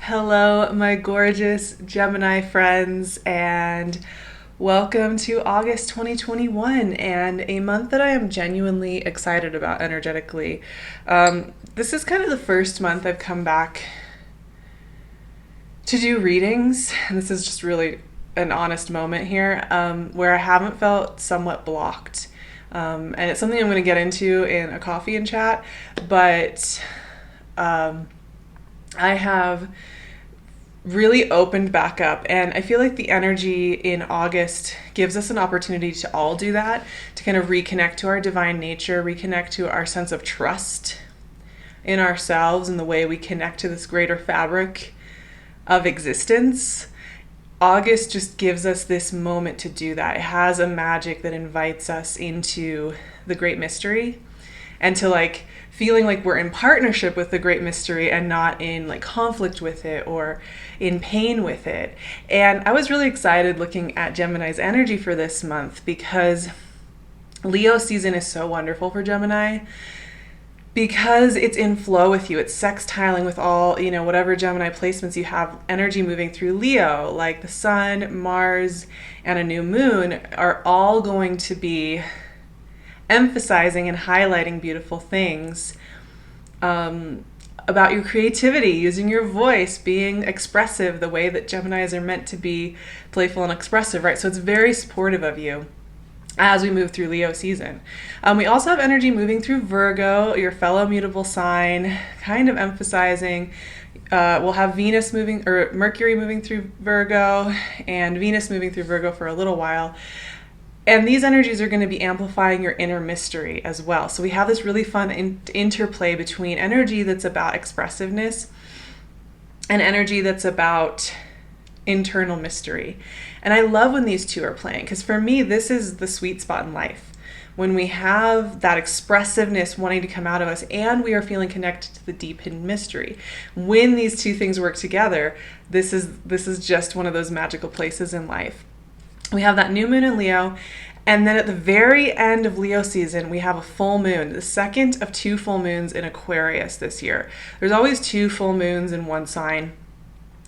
Hello, my gorgeous Gemini friends, and welcome to August 2021 and a month that I am genuinely excited about energetically. This is kind of the first month I've come back to do readings, and this is just really an honest moment here where I haven't felt somewhat blocked. And it's something I'm going to get into in a coffee and chat, but I have really opened back up, and I feel like the energy in August gives us an opportunity to all do that, to kind of reconnect to our divine nature, reconnect to our sense of trust in ourselves and the way we connect to this greater fabric of existence. August just gives us this moment to do that. It has a magic that invites us into the great mystery and to feeling like we're in partnership with the great mystery and not in conflict with it or in pain with it. And I was really excited looking at Gemini's energy for this month because Leo season is so wonderful for Gemini because it's in flow with you. It's sextiling with all, whatever Gemini placements you have, energy moving through Leo, like the sun, Mars, and a new moon are all going to be emphasizing and highlighting beautiful things about your creativity, using your voice, being expressive the way that Geminis are meant to be, playful and expressive, right? So it's very supportive of you as we move through Leo season. We also have energy moving through Virgo, your fellow mutable sign, kind of emphasizing we'll have Mercury moving through Virgo and Venus moving through Virgo for a little while. And these energies are going to be amplifying your inner mystery as well. So we have this really fun interplay between energy that's about expressiveness and energy that's about internal mystery. And I love when these two are playing, because for me, this is the sweet spot in life. When we have that expressiveness wanting to come out of us and we are feeling connected to the deep hidden mystery. When these two things work together, this is just one of those magical places in life. We have that new moon in Leo, and then at the very end of Leo season, we have a full moon, the second of two full moons in Aquarius this year. There's always two full moons in one sign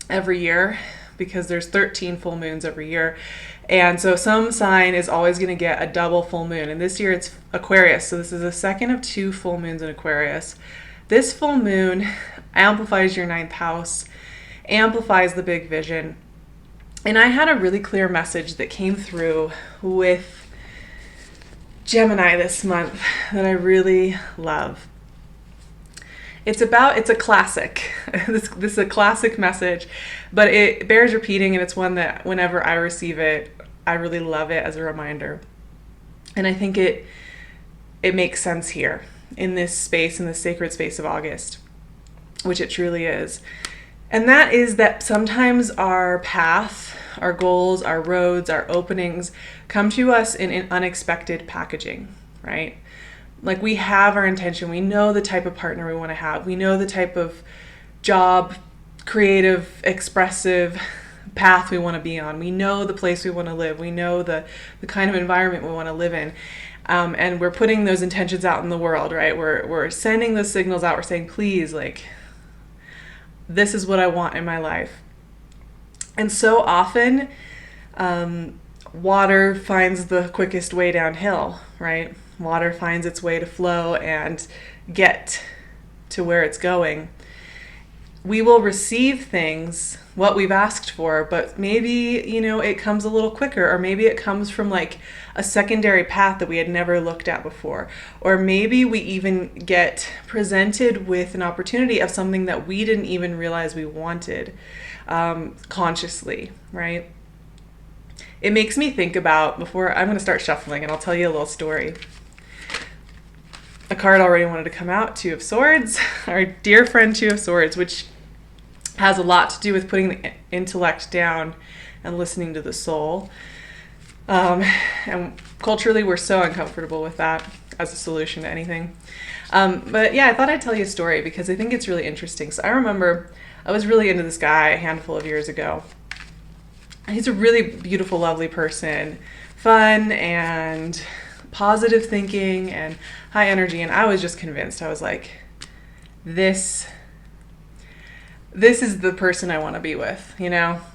every year because there's 13 full moons every year. And so some sign is always going to get a double full moon. And this year it's Aquarius. So this is the second of two full moons in Aquarius. This full moon amplifies your ninth house, amplifies the big vision. And I had a really clear message that came through with Gemini this month that I really love. It's a classic. This is a classic message, but it bears repeating, and it's one that whenever I receive it, I really love it as a reminder. And I think it makes sense here in this space, in the sacred space of August, which it truly is. And that is that sometimes our path, our goals, our roads, our openings come to us in unexpected packaging, right? Like we have our intention. We know the type of partner we want to have. We know the type of job, creative, expressive path we want to be on. We know the place we want to live. We know the kind of environment we want to live in. And we're putting those intentions out in the world, right? We're sending those signals out. We're saying, please, this is what I want in my life. And so often, water finds the quickest way downhill, right? Water finds its way to flow and get to where it's going. We will receive things, what we've asked for, but maybe, it comes a little quicker, or maybe it comes from a secondary path that we had never looked at before. Or maybe we even get presented with an opportunity of something that we didn't even realize we wanted consciously, right? It makes me think about, before I'm going to start shuffling, and I'll tell you a little story. A card already wanted to come out, Two of Swords, our dear friend Two of Swords, which has a lot to do with putting the intellect down and listening to the soul. And culturally, we're so uncomfortable with that as a solution to anything. But yeah, I thought I'd tell you a story because I think it's really interesting. So I remember I was really into this guy a handful of years ago. He's a really beautiful, lovely person, fun and positive thinking and high energy. And I was just convinced. I was like, this this is the person I want to be with,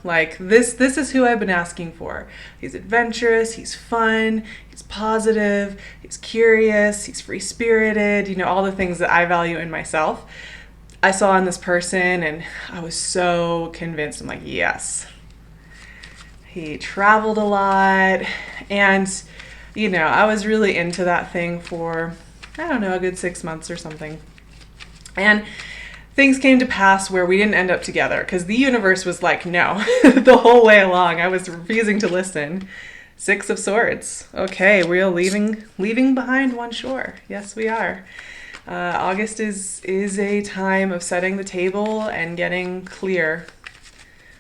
like this is who I've been asking for. He's adventurous, he's fun, he's positive, he's curious, he's free-spirited, all the things that I value in myself. I saw in this person and I was so convinced. I'm like, yes. He traveled a lot, and I was really into that thing for, I don't know, a good 6 months or something. And things came to pass where we didn't end up together because the universe was like, no, the whole way along. I was refusing to listen. 6 of Swords. Okay, we're leaving behind one shore. Yes, we are. August is a time of setting the table and getting clear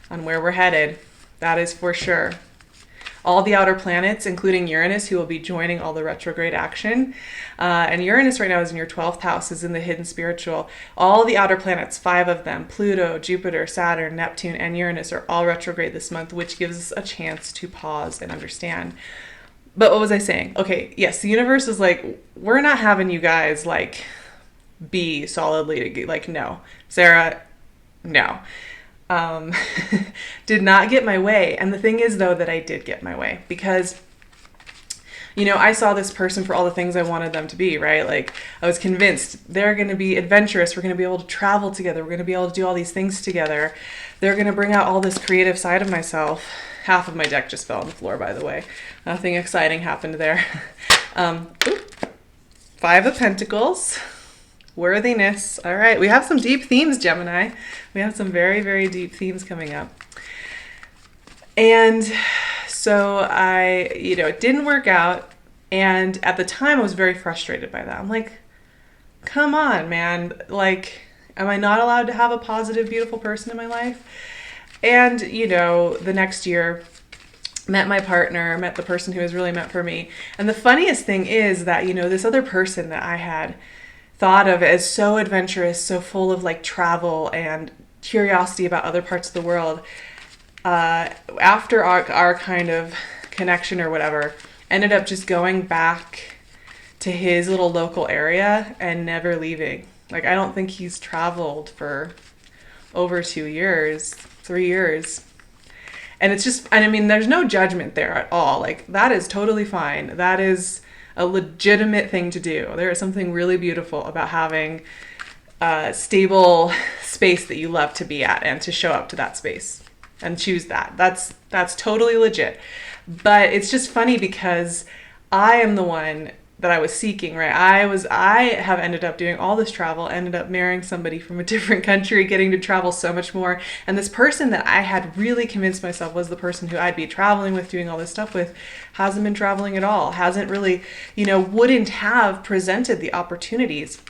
on where we're headed. That is for sure. All the outer planets, including Uranus, who will be joining all the retrograde action. And Uranus right now is in your 12th house, is in the hidden spiritual. All the outer planets, 5 of them, Pluto, Jupiter, Saturn, Neptune, and Uranus are all retrograde this month, which gives us a chance to pause and understand. But what was I saying? Okay, yes, the universe is like, we're not having you guys like be solidly, like, no. Sarah, no. Did not get my way. And the thing is, though, that I did get my way because, I saw this person for all the things I wanted them to be, right? Like, I was convinced they're going to be adventurous. We're going to be able to travel together. We're going to be able to do all these things together. They're going to bring out all this creative side of myself. Half of my deck just fell on the floor, by the way. Nothing exciting happened there. 5 of Pentacles. Worthiness. All right. We have some deep themes, Gemini. We have some very, very deep themes coming up. And so it didn't work out. And at the time I was very frustrated by that. I'm like, come on, man. Like, am I not allowed to have a positive, beautiful person in my life? And, the next year, met my partner, met the person who was really meant for me. And the funniest thing is that, this other person that I had thought of as so adventurous, so full of like travel and curiosity about other parts of the world, after our kind of connection or whatever, ended up just going back to his little local area and never leaving. Like, I don't think he's traveled for over 2 years, 3 years. And it's just, and I mean, there's no judgment there at all. Like, that is totally fine. That is a legitimate thing to do. There is something really beautiful about having a stable space that you love to be at and to show up to that space and choose that. That's totally legit. But it's just funny because I am the one that I was seeking, right? I have ended up doing all this travel, ended up marrying somebody from a different country, getting to travel so much more. And this person that I had really convinced myself was the person who I'd be traveling with, doing all this stuff with, hasn't been traveling at all, hasn't really, wouldn't have presented the opportunities.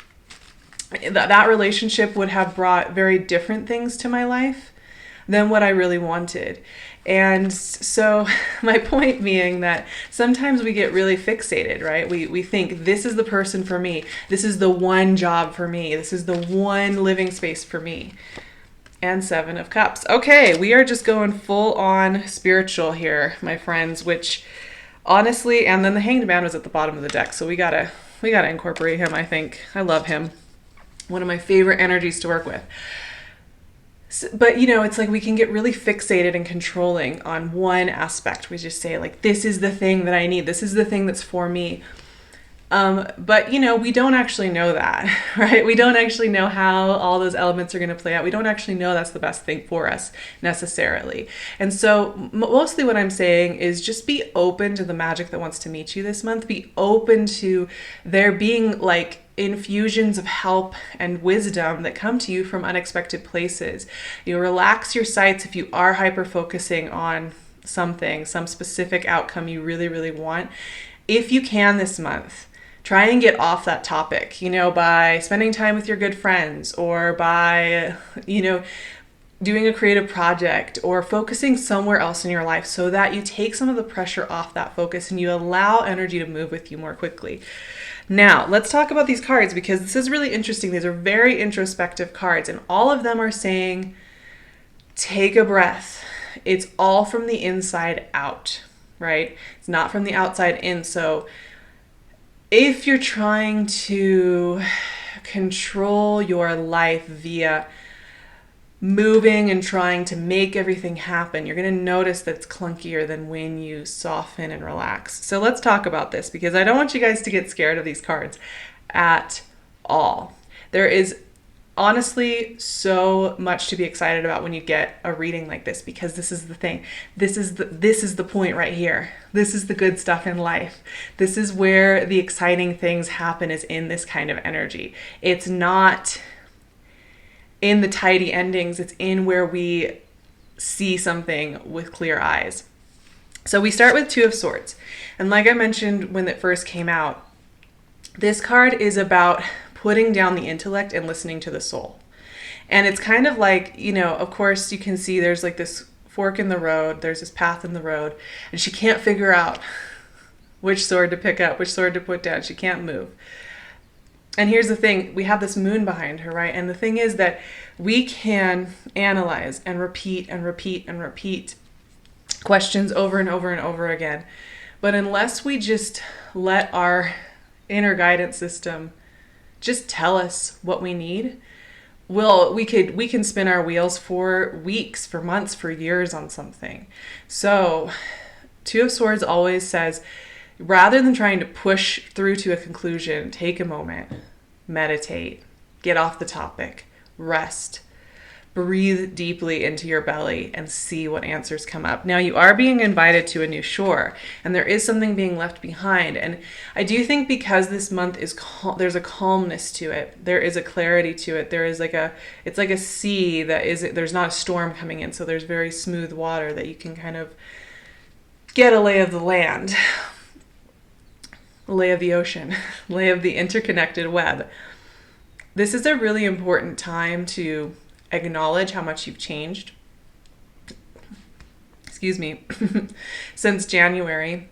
That relationship would have brought very different things to my life than what I really wanted. And so my point being that sometimes we get really fixated, right? We think this is the person for me. This is the one job for me. This is the one living space for me. And 7 of Cups. Okay, we are just going full on spiritual here, my friends, which honestly, and then the Hanged Man was at the bottom of the deck. So we gotta incorporate him, I think. I love him. One of my favorite energies to work with. But, it's like we can get really fixated and controlling on one aspect. We just say, like, this is the thing that I need. This is the thing that's for me. But, we don't actually know that, right? We don't actually know how all those elements are going to play out. We don't actually know that's the best thing for us necessarily. And so mostly what I'm saying is just be open to the magic that wants to meet you this month. Be open to there being like infusions of help and wisdom that come to you from unexpected places. You relax your sights if you are hyper focusing on something, some specific outcome you really, really want. If you can this month, try and get off that topic, by spending time with your good friends or by, doing a creative project or focusing somewhere else in your life so that you take some of the pressure off that focus and you allow energy to move with you more quickly. Now, let's talk about these cards because this is really interesting. These are very introspective cards and all of them are saying, take a breath. It's all from the inside out, right? It's not from the outside in. So if you're trying to control your life via moving and trying to make everything happen, you're going to notice that it's clunkier than when you soften and relax. So let's talk about this, because I don't want you guys to get scared of these cards at all. There is honestly so much to be excited about when you get a reading like this, because this is the thing. This is the point right here. This is the good stuff in life. This is where the exciting things happen, is in this kind of energy. It's not in the tidy endings, it's in where we see something with clear eyes. So we start with Two of Swords. And like I mentioned when it first came out, this card is about putting down the intellect and listening to the soul. And it's kind of like, you know, of course you can see there's like this fork in the road, there's this path in the road, and she can't figure out which sword to pick up, which sword to put down. She can't move. And here's the thing, we have this moon behind her, right? And the thing is that we can analyze and repeat and repeat and repeat questions over and over and over again. But unless we just let our inner guidance system just tell us what we need, we can spin our wheels for weeks, for months, for years on something. So Two of Swords always says, rather than trying to push through to a conclusion, take a moment, meditate, get off the topic, rest, breathe deeply into your belly and see what answers come up. Now you are being invited to a new shore, and there is something being left behind. And I do think because this month is there's a calmness to it. There is a clarity to it. There is it's like a sea there's not a storm coming in. So there's very smooth water that you can kind of get a lay of the land, lay of the ocean, lay of the interconnected web. This is a really important time to acknowledge how much you've changed. Excuse me. Since January.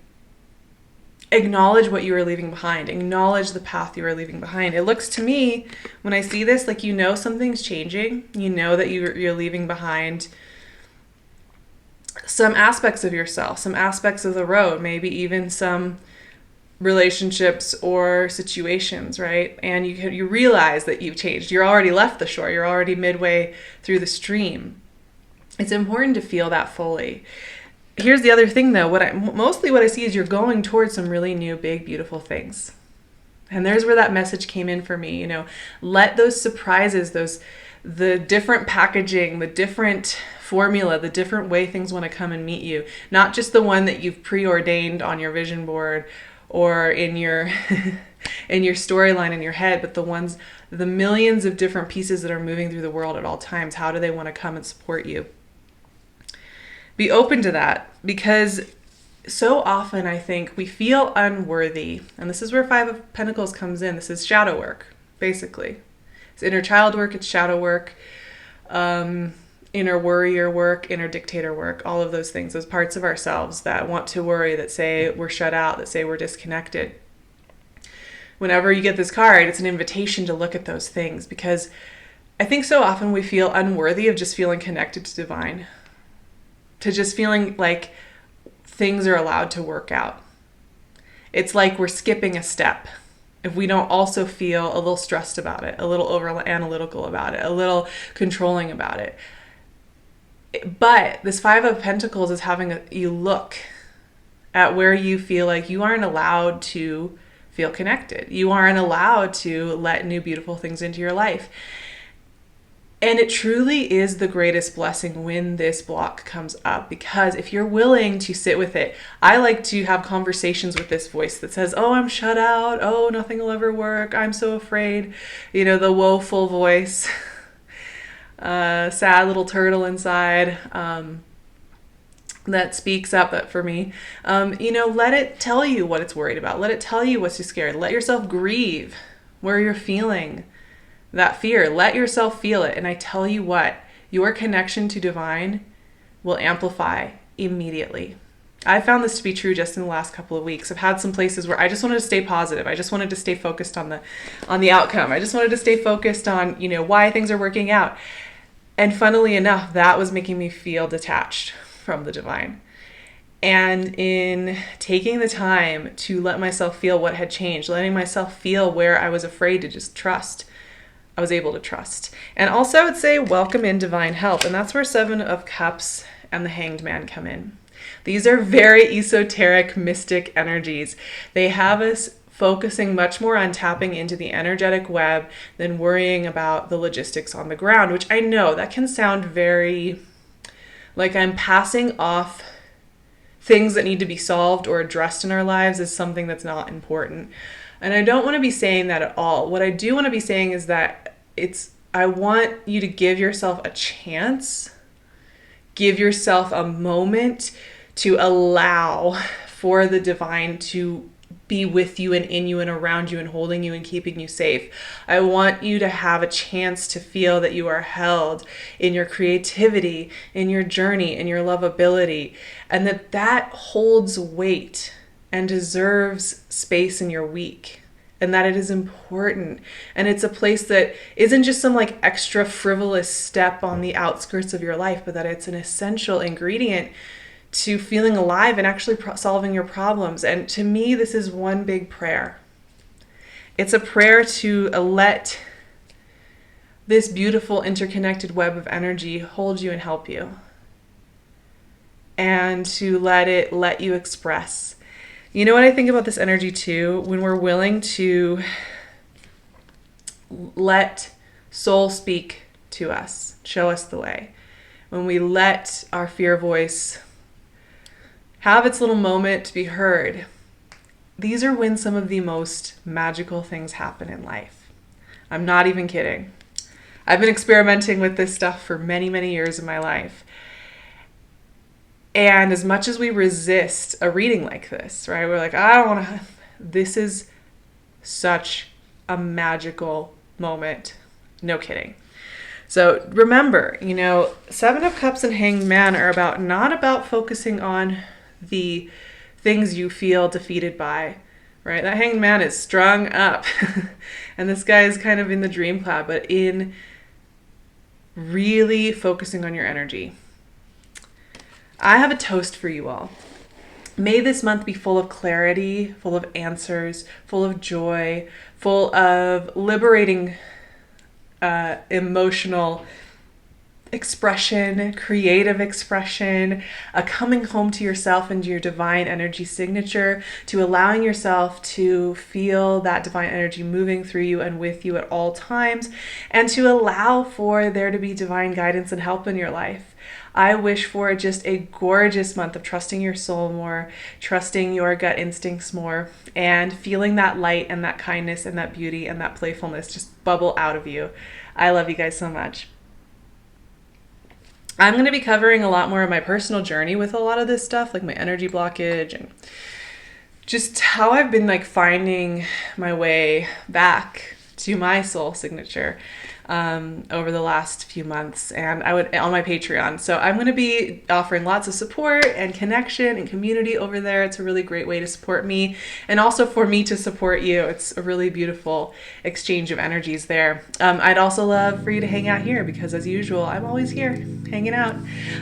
Acknowledge what you are leaving behind. Acknowledge the path you are leaving behind. It looks to me, when I see this, like you know something's changing. You know that you're leaving behind some aspects of yourself, some aspects of the road, maybe even some relationships or situations, right? And you realize that you've changed. You're already left the shore. You're already midway through the stream. It's important to feel that fully. Here's the other thing though, what I see is you're going towards some really new, big, beautiful things. And there's where that message came in for me, you know, let those surprises, the different packaging, the different formula, the different way things want to come and meet you, not just the one that you've preordained on your vision board or in your in your storyline in your head, but the millions of different pieces that are moving through the world at all times. How do they want to come and support you? Be open to that, because so often I think we feel unworthy. And this is where Five of Pentacles comes in. This is shadow work, basically. It's inner child work, it's shadow work, inner worrier work, inner dictator work, all of those things, those parts of ourselves that want to worry, that say we're shut out, that say we're disconnected. Whenever you get this card, it's an invitation to look at those things, because I think so often we feel unworthy of just feeling connected to divine, to just feeling like things are allowed to work out. It's like we're skipping a step if we don't also feel a little stressed about it, a little over analytical about it, a little controlling about it. But this Five of Pentacles is having you look at where you feel like you aren't allowed to feel connected. You aren't allowed to let new beautiful things into your life. And it truly is the greatest blessing when this block comes up, because if you're willing to sit with it, I like to have conversations with this voice that says, oh, I'm shut out. Oh, nothing will ever work. I'm so afraid. You know, the woeful voice. Sad little turtle inside that speaks up that for me. Let it tell you what it's worried about. Let it tell you what's too scared. Let yourself grieve where you're feeling that fear. Let yourself feel it. And I tell you what, your connection to divine will amplify immediately. I found this to be true just in the last couple of weeks. I've had some places where I just wanted to stay positive. I just wanted to stay focused on the outcome. I just wanted to stay focused on, why things are working out. And funnily enough, that was making me feel detached from the divine. And in taking the time to let myself feel what had changed, letting myself feel where I was afraid to just trust, I was able to trust. And also I would say welcome in divine help. And that's where Seven of Cups and the Hanged Man come in. These are very esoteric, mystic energies. They have us focusing much more on tapping into the energetic web than worrying about the logistics on the ground, which I know that can sound very like I'm passing off things that need to be solved or addressed in our lives as something that's not important. And I don't want to be saying that at all. What I do want to be saying is that I want you to give yourself a chance, give yourself a moment to allow for the divine to be with you and in you and around you and holding you and keeping you safe. I want you to have a chance to feel that you are held in your creativity, in your journey, in your lovability, and that holds weight and deserves space in your week, and that it is important. And it's a place that isn't just some like extra frivolous step on the outskirts of your life, but that it's an essential ingredient to feeling alive and actually solving your problems. And to me, this is one big prayer. It's a prayer to let this beautiful interconnected web of energy hold you and help you. And to let it let you express. You know what I think about this energy too? When we're willing to let soul speak to us, show us the way. When we let our fear voice have its little moment to be heard. These are when some of the most magical things happen in life. I'm not even kidding. I've been experimenting with this stuff for many, many years in my life. And as much as we resist a reading like this, right? We're like, I don't want to. This is such a magical moment. No kidding. So remember, Seven of Cups and Hanged Man are not about focusing on the things you feel defeated by, right? That Hanged Man is strung up and this guy is kind of in the dream cloud, but in really focusing on your energy. I have a toast for you all. May this month be full of clarity, full of answers, full of joy, full of liberating emotional expression, creative expression, a coming home to yourself and your divine energy signature, to allowing yourself to feel that divine energy moving through you and with you at all times, and to allow for there to be divine guidance and help in your life. I wish for just a gorgeous month of trusting your soul more, trusting your gut instincts more, and feeling that light and that kindness and that beauty and that playfulness just bubble out of you. I love you guys so much. I'm going to be covering a lot more of my personal journey with a lot of this stuff, like my energy blockage and just how I've been like finding my way back to my soul signature over the last few months, and on my Patreon. So I'm going to be offering lots of support and connection and community over there. It's a really great way to support me, and also for me to support you. It's a really beautiful exchange of energies there. I'd also love for you to hang out here because, as usual, I'm always here hanging out.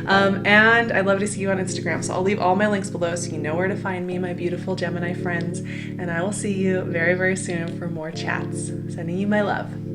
And I'd love to see you on Instagram. So I'll leave all my links below so you know where to find me, my beautiful Gemini friends. And I will see you very, very soon for more chats. Sending you my love.